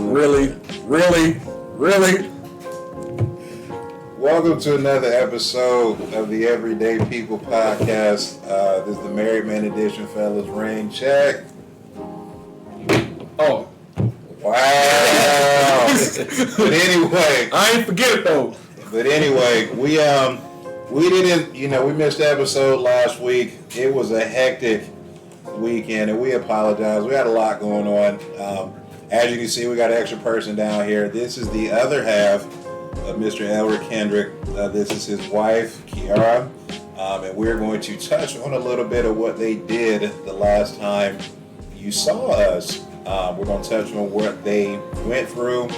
Really? Welcome to another episode of the Everyday People Podcast. This is the Married Man Edition, fellas. Rain check. Oh. Wow. But anyway. I ain't forget it though. But anyway, we didn't, we missed the episode last week. It was a hectic weekend, and we apologize. We had a lot going on. As you can see, we got an extra person down here. This is the other half of Mr. El-Ryck Kendricks. This is his wife, Kiara. And we're going to touch on a little bit of what they did the last time you saw us. We're going to touch on what they went through,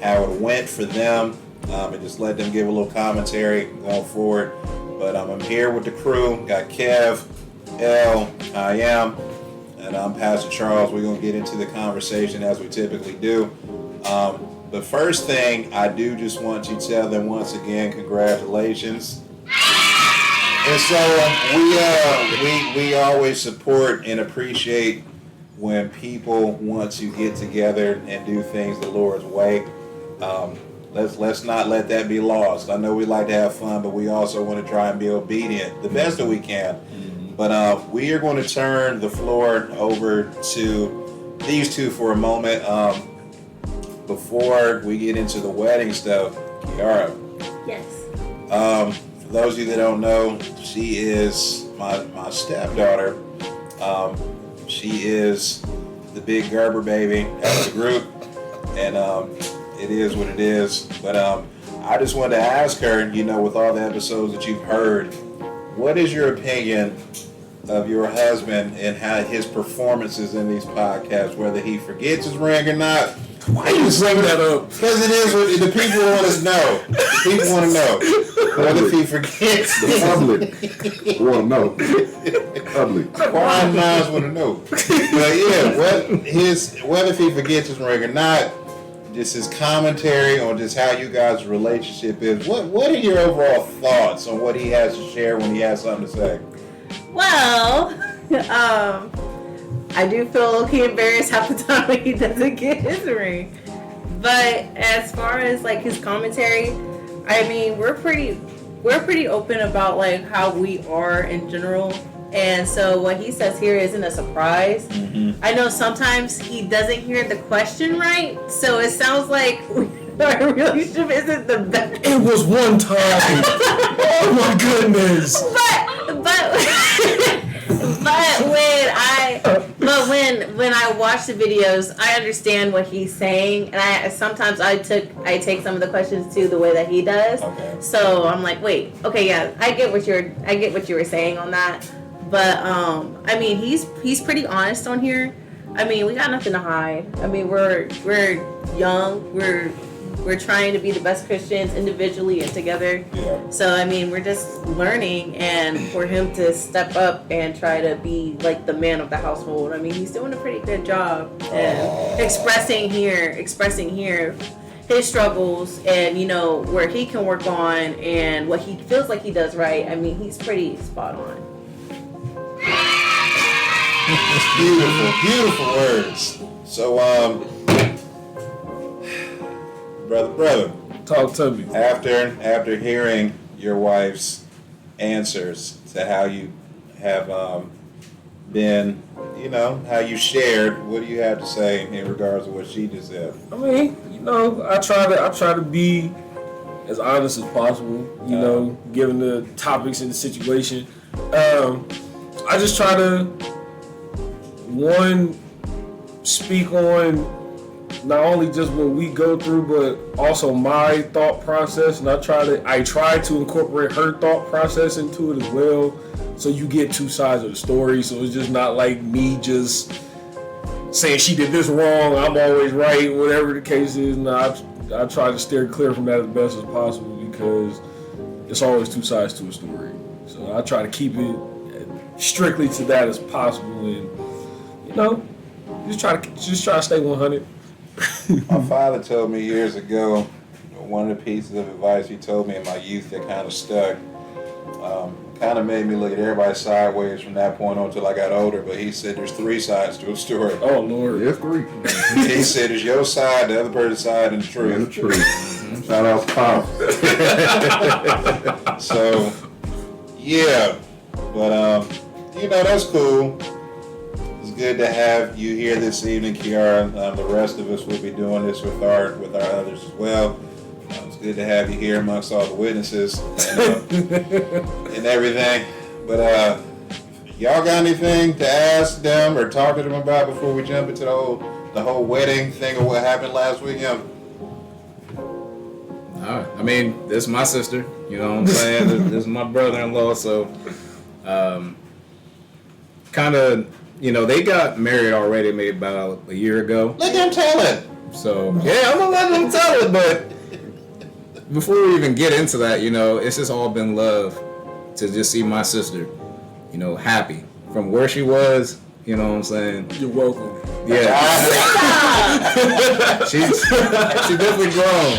how it went for them, and just let them give a little commentary going forward. But I'm here with the crew. Got Kev, El, I am, and I'm Pastor Charles. We're going to get into the conversation as we typically do. The first thing I do just want to tell them once again, congratulations. And so we always support and appreciate when people want to get together and do things the Lord's way. Let's not let that be lost. I know we like to have fun, but we also want to try and be obedient the best that we can. But we are going to turn the floor over to these two for a moment. Before we get into the wedding stuff, Kiara. Yes. For those of you that don't know, she is my stepdaughter. She is the big Gerber baby of the group, and it is what it is. But I just wanted to ask her, with all the episodes that you've heard, what is your opinion of your husband and how his performances in these podcasts, whether he forgets his ring or not? Why you bring that up? Because it is what the people want to know. The people want to know whether if he forgets. The public want to know. Public. Quiet minds want to know. But yeah, whether if he forgets his ring or not, just his commentary on just how you guys' relationship is. What are your overall thoughts on what he has to share when he has something to say? Well, I do feel okay embarrassed half the time when he doesn't get his ring. But as far as like his commentary, I mean, we're pretty open about like how we are in general. And so what he says here isn't a surprise. Mm-hmm. I know sometimes he doesn't hear the question right, so it sounds like our relationship isn't the best. It was one time. Oh my goodness. But when I watch the videos, I understand what he's saying, and sometimes I take some of the questions too the way that he does. Okay. So I'm like, wait, okay, yeah, I get what you were saying on that. But I mean, he's pretty honest on here. I mean, we got nothing to hide. I mean, we're young. We're trying to be the best Christians individually and together. Yeah. So, I mean, we're just learning, and for him to step up and try to be like the man of the household, I mean, he's doing a pretty good job and expressing here his struggles and, where he can work on and what he feels like he does right. I mean, he's pretty spot on. Beautiful words. So, brother, talk to me. After hearing your wife's answers to how you have been, how you shared, what do you have to say in regards to what she just said? I mean, I try to be as honest as possible. Given the topics and the situation. I just try to speak on not only just what we go through, but also my thought process, and I try to incorporate her thought process into it as well, so you get two sides of the story. So it's just not like me just saying she did this wrong, I'm always right, whatever the case is. And I try to steer clear from that as best as possible, because it's always two sides to a story. So I try to keep it strictly to that as possible, and just try to stay 100. My father told me years ago, one of the pieces of advice he told me in my youth that kind of stuck, kind of made me look at everybody sideways from that point on until I got older. But he said there's 3 sides to a story. Oh Lord. Yes, 3. He said there's your side, the other person's side, and the truth. And the truth. Shout out to Pop. So, yeah. But, that's cool. It's good to have you here this evening, Kiara. The rest of us will be doing this with our others as well. It's good to have you here amongst all the witnesses and everything. But y'all got anything to ask them or talk to them about before we jump into the whole wedding thing or what happened last weekend? I mean, this is my sister. You know what I'm saying? This is my brother-in-law. So, kind of, they got married already maybe about a year ago. Let them tell it. So, yeah, I'm going to let them tell it. But before we even get into that, it's just all been love to just see my sister, happy from where she was. You know what I'm saying? You're welcome. Yeah. She definitely grown.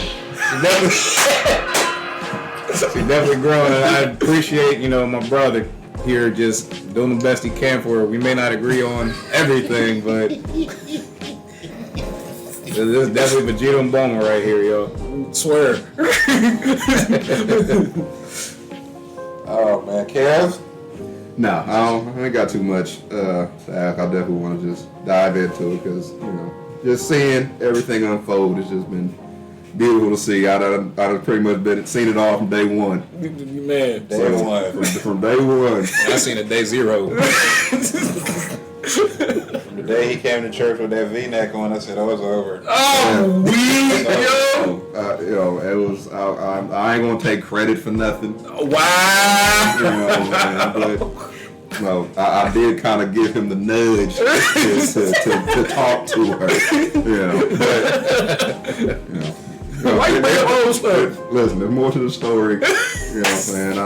She definitely grown, and I appreciate, my brother here just doing the best he can for her. We may not agree on everything, but this is definitely Vegeta and Bulma right here, yo. Swear. Oh man, Kev? No, I ain't got too much to ask. I definitely want to just dive into it because, just seeing everything unfold has just been beautiful to see. I've pretty much seen it all from day one. Man, Day one. From day one. I seen it day 0. From the day he came to church with that V-neck on, I said, "Oh, it's over." oh, It was. I ain't gonna take credit for nothing. wow. But I did kind of give him the nudge to talk to her. Why you bring up old stuff? Listen, there's more to the story. You know what I'm saying?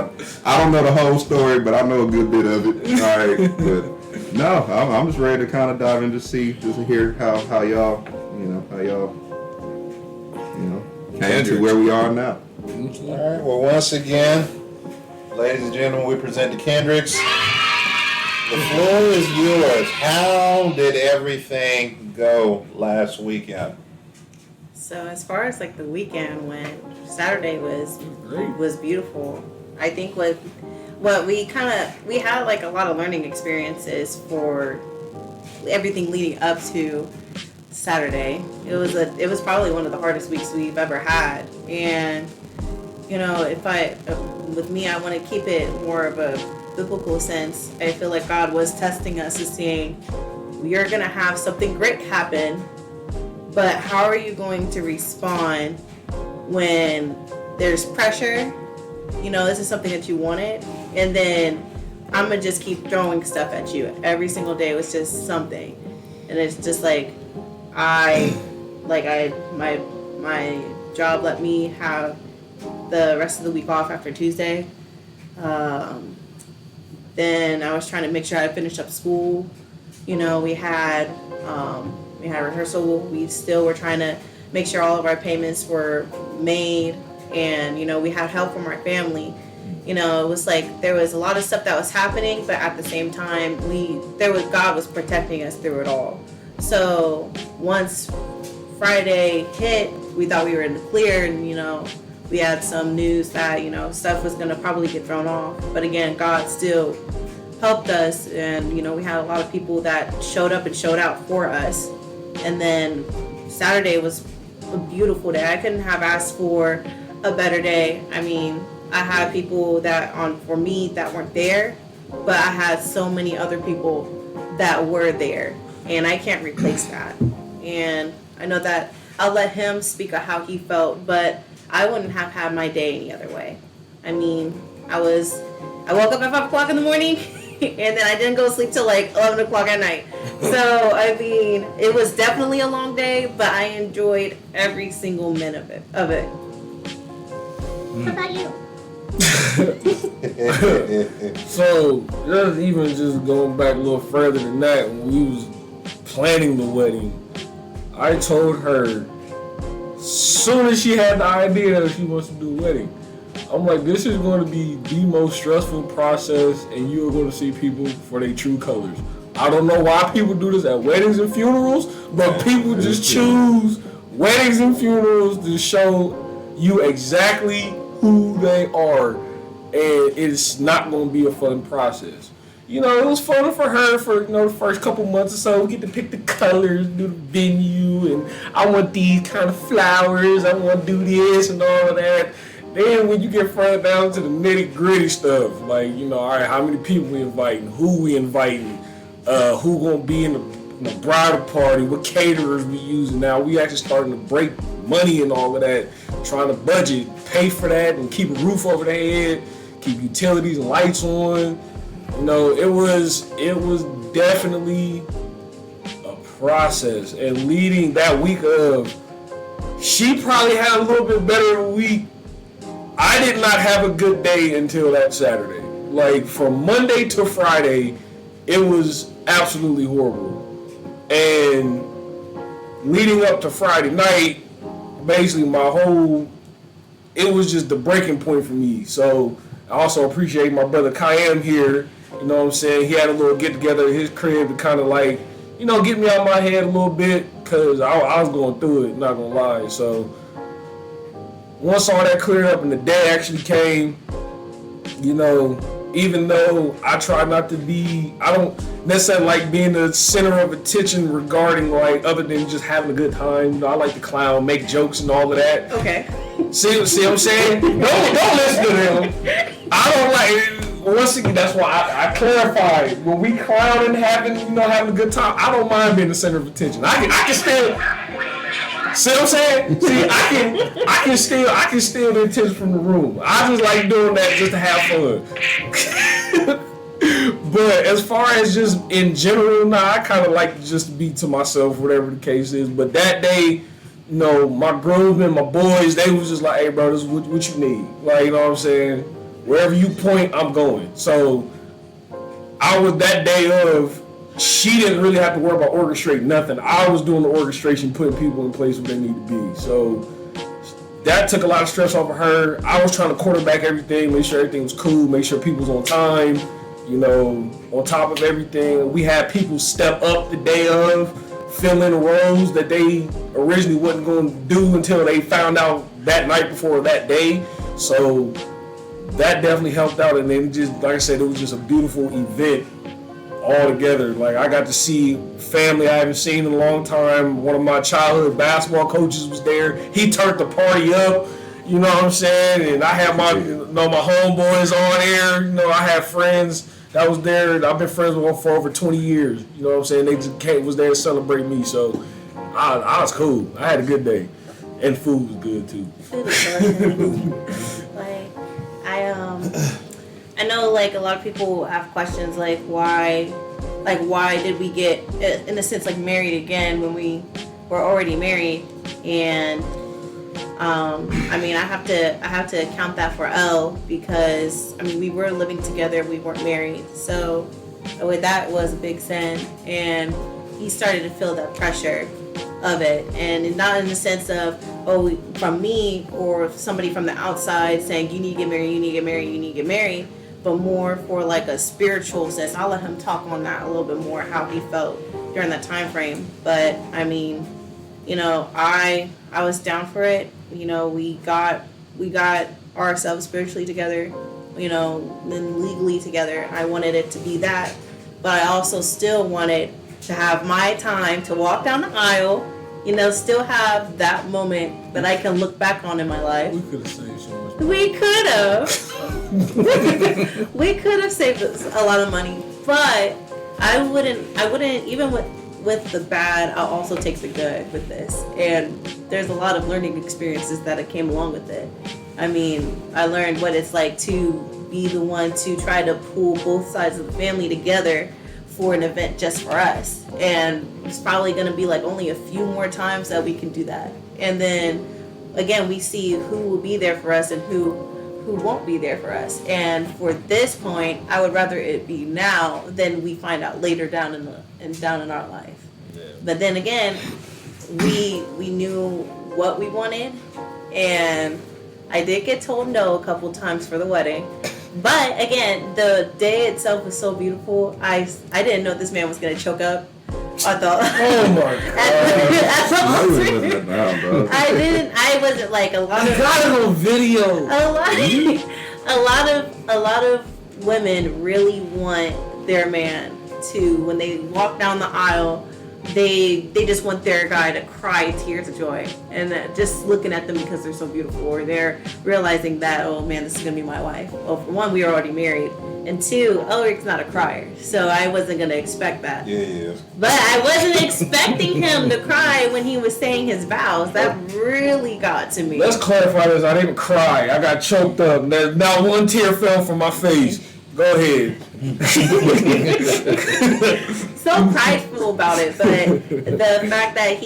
I don't know the whole story, but I know a good bit of it. All right, but no, I'm just ready to kind of dive in to hear how y'all, came to where we are now. All right. Well, once again, ladies and gentlemen, we present the Kendricks. The floor is yours. How did everything go last weekend? So as far as like the weekend went, Saturday was beautiful. I think what we had like a lot of learning experiences for everything leading up to Saturday. It was probably one of the hardest weeks we've ever had. And with me, I want to keep it more of a biblical sense. I feel like God was testing us and saying, you're gonna have something great happen, but how are you going to respond when there's pressure? This is something that you wanted, and then I'm gonna just keep throwing stuff at you every single day. It was just something, and it's just like my job let me have the rest of the week off after Tuesday. Then I was trying to make sure I finished up school. We had rehearsal. We still were trying to make sure all of our payments were made, and we had help from our family. It was like there was a lot of stuff that was happening, but at the same time, God was protecting us through it all. So once Friday hit, we thought we were in the clear, and we had some news that stuff was going to probably get thrown off. But again, God still helped us, and we had a lot of people that showed up and showed out for us. And then Saturday was a beautiful day. I couldn't have asked for a better day. I mean, I had people for me that weren't there, but I had so many other people that were there, and I can't replace that. And I know that I'll let him speak of how he felt, but I wouldn't have had my day any other way. I mean, I woke up at 5 o'clock in the morning, and then I didn't go to sleep till like 11 o'clock at night. So, I mean, it was definitely a long day, but I enjoyed every single minute of it. What about you? So, just going back a little further than that, when we was planning the wedding, I told her, soon as she had the idea that she wants to do a wedding, I'm like, this is going to be the most stressful process, and you are going to see people for their true colors. I don't know why people do this at weddings and funerals, but people just choose weddings and funerals to show you exactly who they are, and it's not going to be a fun process. You know, it was fun for her for, the first couple months or so. We get to pick the colors, do the venue, and I want these kind of flowers, I want to do this and all of that. Then when you get further down to the nitty gritty stuff, like, all right, how many people we inviting, who we inviting, who gonna be in the bridal party, what caterers we using. Now we actually starting to break money and all of that, trying to budget, pay for that, and keep a roof over their head, keep utilities and lights on. It was definitely a process. And leading that week of, she probably had a little bit better of a week. I did not have a good day until that Saturday. Like, from Monday to Friday, it was absolutely horrible. And leading up to Friday night, basically it was just the breaking point for me. So I also appreciate my brother Kayam here. You know what I'm saying? He had a little get together at his crib to kind of like, get me out of my head a little bit, because I was going through it, not gonna lie. So once all that cleared up and the day actually came, even though I try not to be, I don't necessarily like being the center of attention regarding, like, other than just having a good time. I like to clown, make jokes and all of that. Okay. See what I'm saying? Don't listen to them. I don't like, once again, that's why I clarified. When we clown and having a good time, I don't mind being the center of attention. I can still, see what I'm saying? See, I can steal the attention from the room. I just like doing that just to have fun. But as far as just in general, I kind of like just to be to myself, whatever the case is. But that day, my groomsmen, my boys, they was just like, hey, bro, this is what you need. Like, you know what I'm saying? Wherever you point, I'm going. So I was that day of, she didn't really have to worry about orchestrating nothing. I was doing the orchestration, putting people in place where they need to be. So that took a lot of stress off of her. I was trying to quarterback everything, make sure everything was cool, make sure people was on time, on top of everything. We had people step up the day of, fill in roles that they originally wasn't going to do until they found out that night before that day. So that definitely helped out. And then just, like I said, it was just a beautiful event all together. Like, I got to see family I haven't seen in a long time. One of my childhood basketball coaches was there. He turned the party up. You know what I'm saying? And I had my homeboys on there. I had friends that was there. I've been friends with them for over 20 years. You know what I'm saying? They just was there to celebrate me. So I was cool. I had a good day. And food was good too. Food was good. Like, I know, like, a lot of people have questions like why did we get, in a sense, like, married again when we were already married? And I have to account that for L, because we were living together, we weren't married, so that was a big sin, and he started to feel that pressure of it, and not in the sense of from me or somebody from the outside saying you need to get married, you need to get married, you need to get married, but more for like a spiritual sense. I'll let him talk on that a little bit more, how he felt during that time frame. But I was down for it. We got ourselves spiritually together, then legally together. I wanted it to be that, but I also still wanted to have my time to walk down the aisle, still have that moment that I can look back on in my life. We could have saved so much money. We could have. We could have saved a lot of money, but I wouldn't even with the bad, I'll also take the good with this. And there's a lot of learning experiences that came along with it. I learned what it's like to be the one to try to pull both sides of the family together for an event just for us. And it's probably going to be like only a few more times that we can do that. And then again, we see who will be there for us and who won't be there for us. And for this point, I would rather it be now than we find out later down in our life. Yeah. But then again, we knew what we wanted, and I did get told no a couple times for the wedding. But again, the day itself was so beautiful. I didn't know this man was gonna choke up. I thought. Oh my god! I wasn't like a lot I of. got it on video. A lot of women really want their man to, when they walk down the aisle, they just want their guy to cry tears of joy, and just looking at them because they're so beautiful, or they're realizing that, oh man, this is gonna be my wife. Well, for one, we are already married, and two, El-Ryck's not a crier, so I wasn't gonna expect that. Yeah. But I wasn't expecting him to cry when he was saying his vows. That really got to me. Let's clarify this. I didn't cry. I got choked up. Not one tear fell from my face. Go ahead. So prideful about it, but the fact that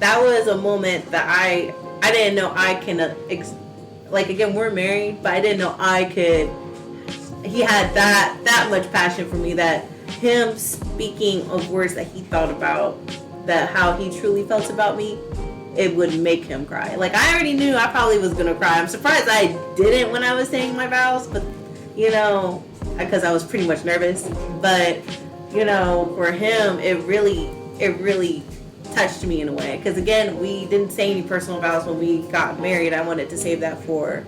that was a moment that I didn't know I can like, again, we're married, but I didn't know I could. He had that much passion for me, that him speaking of words that he thought about, that how he truly felt about me, it would make him cry. Like, I already knew I probably was gonna cry. I'm surprised I didn't when I was saying my vows, but because I was pretty much nervous. But for him, it really touched me in a way. Because again, we didn't say any personal vows when we got married. I wanted to save that for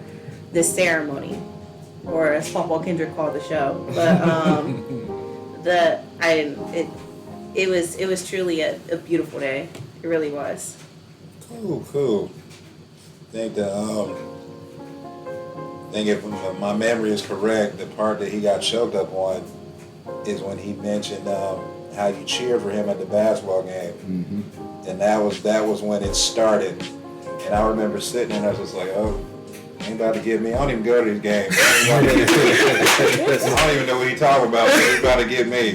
this ceremony, or as Paul Kendricks called the show. But it was truly a beautiful day. It really was. Cool. I think if my memory is correct, the part that he got choked up on is when he mentioned how you cheered for him at the basketball game, and that was when it started. And I remember sitting there and I was just like, oh, ain't about to get me. I don't even go to these games. I don't even know what he's talking about, but he's about to get me.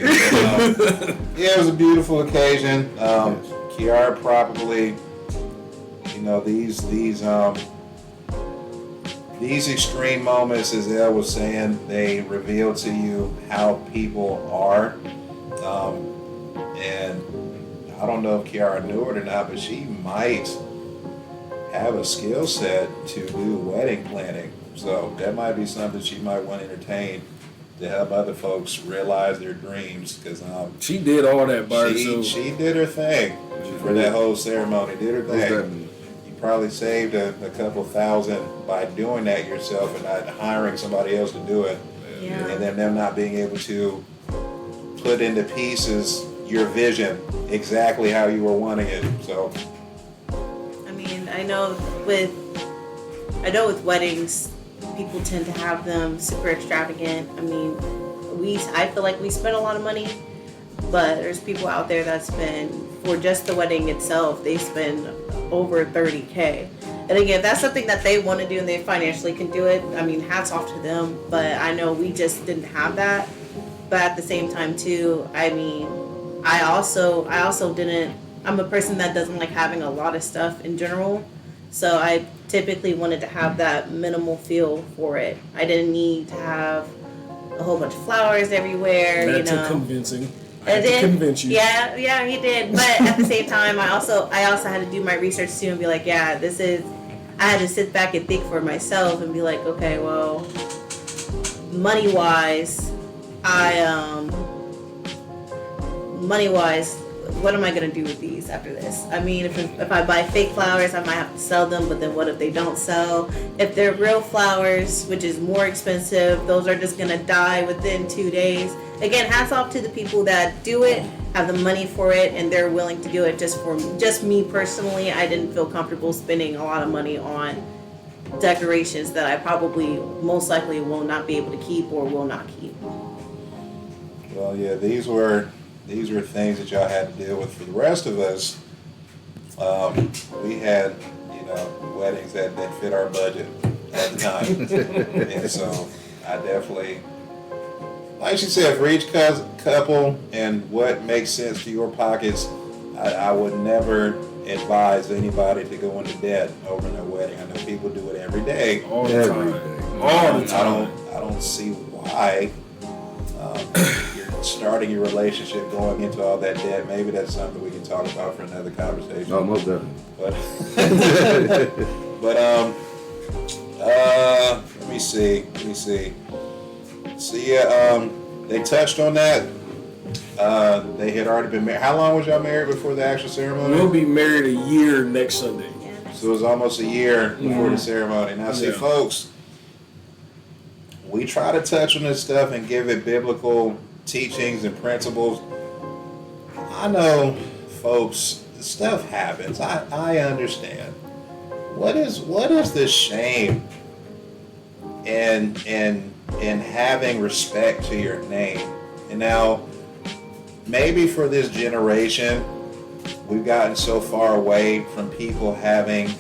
Yeah, it was a beautiful occasion. Kiara probably, these extreme moments, as Elle was saying, they reveal to you how people are. And I don't know if Kiara knew it or not, but she might have a skill set to do wedding planning. So that might be something she might want to entertain to help other folks realize their dreams. Because she did all that by herself. She did her thing for that whole ceremony. Did her thing. Probably saved a couple thousand by doing that yourself and not hiring somebody else to do it. Yeah. And then them not being able to put into pieces your vision exactly how you were wanting it. So I mean, I know with weddings, people tend to have them super extravagant. I mean, I feel like we spend a lot of money, but there's people out there that spend, for just the wedding itself, they spend over $30,000. And again, if that's something that they want to do and they financially can do it, I mean, hats off to them. But I know we just didn't have that. But at the same time too, I mean, I also didn't, I'm a person that doesn't like having a lot of stuff in general. So I typically wanted to have that minimal feel for it. I didn't need to have a whole bunch of flowers everywhere. That took convincing. I And had to then, convince you. yeah, he did. But at the same time, I also had to do my research too and be like, yeah, I had to sit back and think for myself and be like, okay, well, money wise, what am I gonna do with these after this? I mean, if I buy fake flowers, I might have to sell them, but then what if they don't sell? If they're real flowers, which is more expensive, those are just gonna die within 2 days. Again, hats off to the people that do it, have the money for it, and they're willing to do it. Just me personally, I didn't feel comfortable spending a lot of money on decorations that I probably most likely will not be able to keep or will not keep. well, yeah, these were things that y'all had to deal with. For the rest of us, we had weddings that fit our budget at the time, and so I definitely, like she said, for each couple and what makes sense to your pockets, I would never advise anybody to go into debt over their wedding. I know people do it every day. All the time. All the time. I don't see why you're starting your relationship going into all that debt. Maybe that's something we can talk about for another conversation. Oh, most definitely. But Let me see. So yeah, they touched on that. They had already been married. How long was y'all married before the actual ceremony? We'll be married a year next Sunday. So it was almost a year before the ceremony. Now, see, folks, we try to touch on this stuff and give it biblical teachings and principles. I know, folks, stuff happens. I understand. What is the shame in having respect to your name? And now, maybe for this generation, we've gotten so far away from people having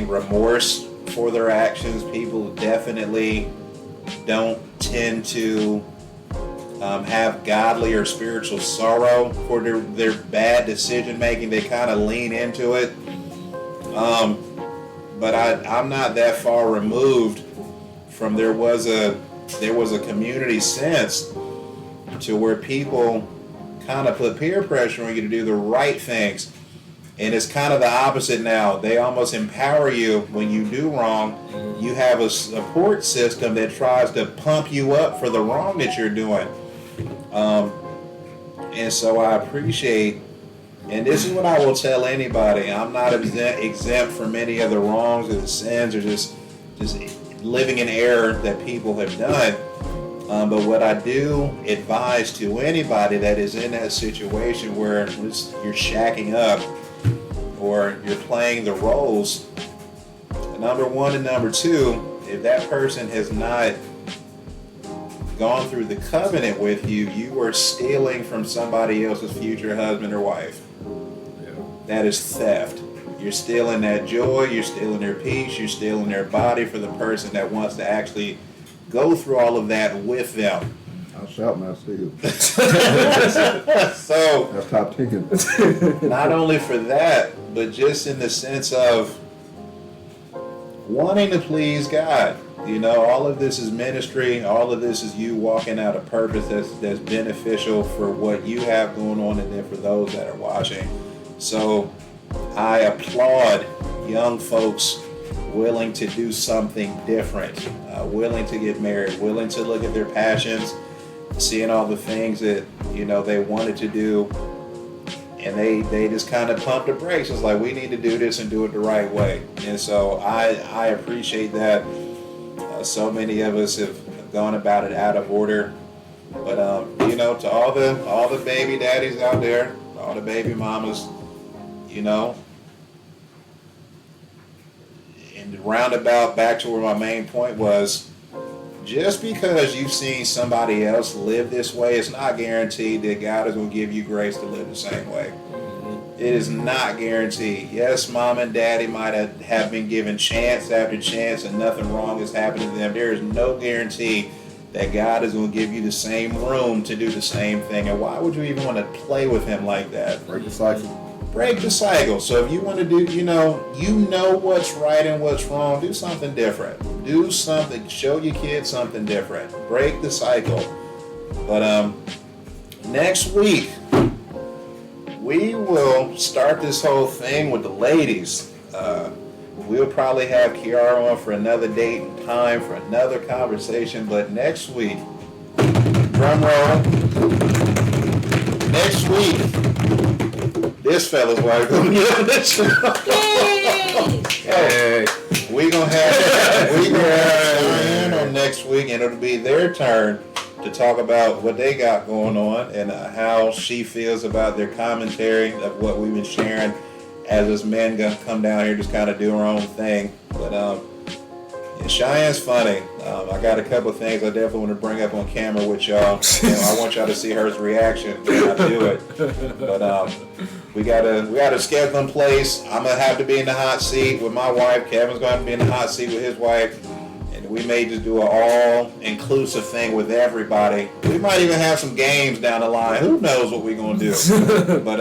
remorse for their actions. People definitely don't tend to have godly or spiritual sorrow for their bad decision making. They kind of lean into it. But I'm not that far removed from there was a community sense to where people kind of put peer pressure on you to do the right things. And it's kind of the opposite now. They almost empower you when you do wrong. You have a support system that tries to pump you up for the wrong that you're doing. And so I appreciate, and this is what I will tell anybody. I'm not exempt from any of the wrongs or the sins or just living in error that people have done. But what I do advise to anybody that is in that situation where you're shacking up or you're playing the roles, number one and number two, if that person has not gone through the covenant with you, you are stealing from somebody else's future husband or wife. Yeah. That is theft. You're stealing that joy, you're stealing their peace, you're stealing their body for the person that wants to actually go through all of that with them. I'll shout my steal. So that's top 10. Not only for that, but just in the sense of wanting to please God. You know, all of this is ministry. All of this is you walking out a purpose that's beneficial for what you have going on and then for those that are watching. So I applaud young folks willing to do something different, willing to get married, willing to look at their passions, seeing all the things that, you know, they wanted to do, and they just kind of pump the brakes. It's like, we need to do this and do it the right way. And so I appreciate that. So many of us have gone about it out of order. But you know, to all the baby daddies out there, all the baby mamas, you know, and roundabout back to where my main point was, just because you've seen somebody else live this way, it's not guaranteed that God is going to give you grace to live the same way. It is not guaranteed. Yes, mom and daddy might have been given chance after chance and nothing wrong has happened to them. There is no guarantee that God is going to give you the same room to do the same thing. And why would you even want to play with him like that? Break the cycle. Break the cycle. So if you want to do, you know what's right and what's wrong, do something different. Do something, show your kids something different. Break the cycle. But next week, we will start this whole thing with the ladies. We'll probably have Kiara on for another date and time for another conversation. But next week, drum roll, next week, this fella's wife gonna be on the show. Hey, we gonna have Cheyenne on next week, and it'll be their turn to talk about what they got going on and how she feels about their commentary of what we've been sharing as us men gonna come down here just kind of do our own thing. But yeah, Cheyenne's funny. I got a couple of things I definitely want to bring up on camera with y'all. I want y'all to see her reaction when I do it. But we got a schedule in place. I'm gonna have to be in the hot seat with my wife. Kevin's gonna have to be in the hot seat with his wife. We may just do an all-inclusive thing with everybody. We might even have some games down the line. Who knows what we're going to do? But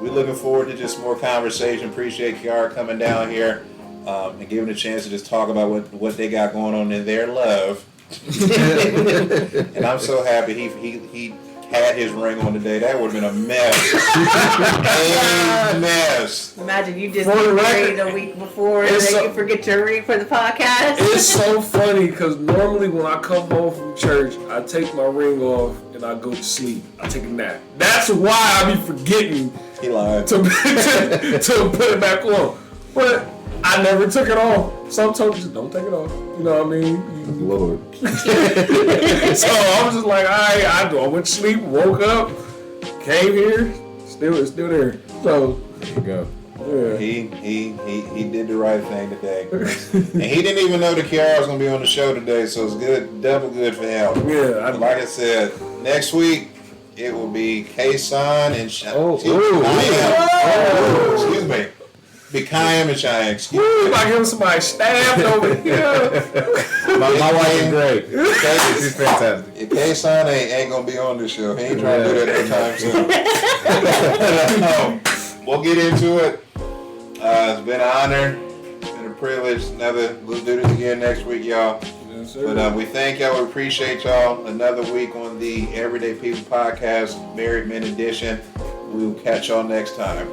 we're looking forward to just more conversation. Appreciate Kiara coming down here and giving a chance to just talk about what they got going on in their love. And I'm so happy he had his ring on today, that would have been a mess. A mess. Imagine you just For the get record, married a week before and it's then so- you forget your ring for the podcast. It's so funny because normally when I come home from church, I take my ring off and I go to sleep. I take a nap. That's why I be forgetting He lied. to put it back on. But I never took it off. Some told me just don't take it off. You know what I mean? Lord. So I was just like, I went to sleep, woke up, came here, it's still there. So There you go. yeah. He did the right thing today. And he didn't even know that Kiara was gonna be on the show today, so it's good, double good for him. Yeah, Like I said, next week it will be K-Son and excuse me. Be Kayam and Cheyenne. Excuse Woo, me. like him somebody stabbed over here. My wife is great. She's fantastic. If K-Son ain't gonna be on this show, he ain't trying to do that anytime soon. We'll get into it. It's been an honor. It's been a privilege. Let's do this again next week, y'all. Yes, sir. But we thank y'all. We appreciate y'all. Another week on the Everyday People Podcast, Married Men Edition. We will catch y'all next time.